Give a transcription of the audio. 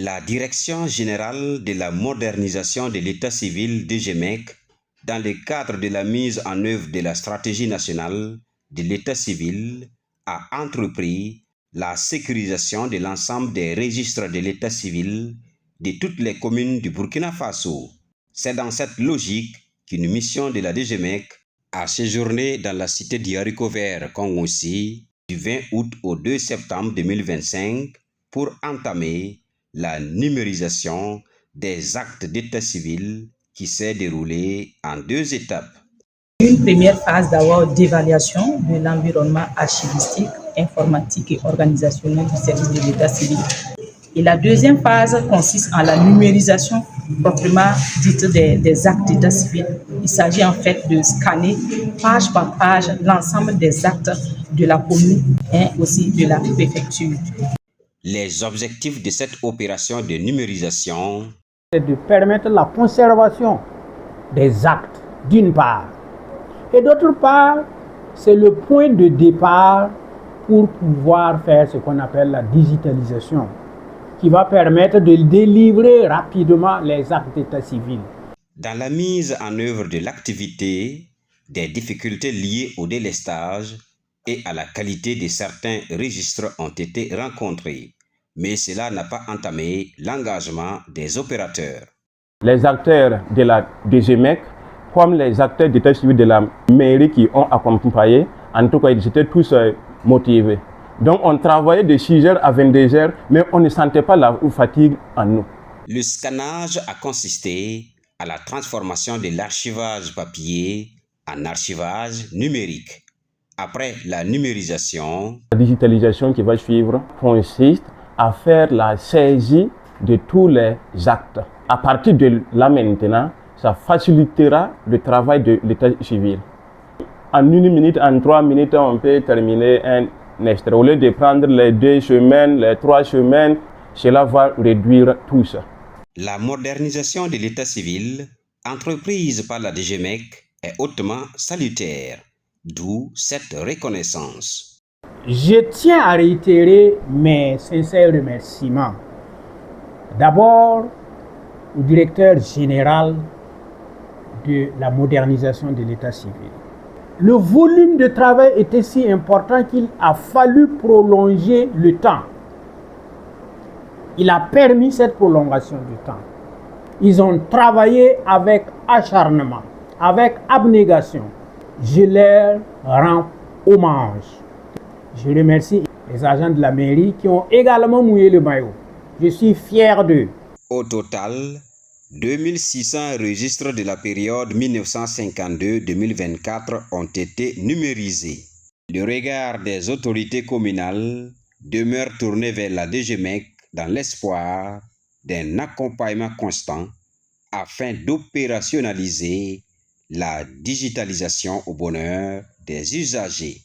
La Direction générale de la modernisation de l'état civil DGMEC, dans le cadre de la mise en œuvre de la stratégie nationale de l'état civil, a entrepris la sécurisation de l'ensemble des registres de l'état civil de toutes les communes du Burkina Faso. C'est dans cette logique qu'une mission de la DGMEC a séjourné dans la cité du Haricot Vert Kongossi du 20 août au 2 septembre 2025 pour entamer la numérisation des actes d'état civil qui s'est déroulée en 2 étapes. Une première phase d'abord d'évaluation de l'environnement archivistique, informatique et organisationnel du service de l'état civil. Et la deuxième phase consiste en la numérisation proprement dite des actes d'état civil. Il s'agit en fait de scanner page par page l'ensemble des actes de la commune et aussi de la préfecture. Les objectifs de cette opération de numérisation, c'est de permettre la conservation des actes d'une part, et d'autre part, c'est le point de départ pour pouvoir faire ce qu'on appelle la digitalisation, qui va permettre de délivrer rapidement les actes d'état civil. Dans la mise en œuvre de l'activité, des difficultés liées au délestage et à la qualité de certains registres ont été rencontrées, mais cela n'a pas entamé l'engagement des opérateurs. Les acteurs de la DGMEC, comme les acteurs d'état civil de la mairie qui ont accompagné, en tout cas ils étaient tous motivés. Donc on travaillait de 6h à 22h, mais on ne sentait pas la fatigue en nous. Le scannage a consisté à la transformation de l'archivage papier en archivage numérique. Après la numérisation, la digitalisation qui va suivre consiste à faire la saisie de tous les actes. À partir de là maintenant, ça facilitera le travail de l'état civil. En 1 minute, en 3 minutes, on peut terminer un extrait. Au lieu de prendre les 2 semaines, les 3 semaines, cela va réduire tout ça. La modernisation de l'état civil, entreprise par la DGMEC, est hautement salutaire, d'où cette reconnaissance. Je tiens à réitérer mes sincères remerciements. D'abord, au directeur général de la modernisation de l'état civil. Le volume de travail était si important qu'il a fallu prolonger le temps. Il a permis cette prolongation du temps. Ils ont travaillé avec acharnement, avec abnégation. Je leur rends hommage. Je remercie les agents de la mairie qui ont également mouillé le maillot. Je suis fier d'eux. Au total, 2600 registres de la période 1952-2024 ont été numérisés. Le regard des autorités communales demeure tourné vers la DGMEC dans l'espoir d'un accompagnement constant afin d'opérationnaliser la digitalisation au bonheur des usagers.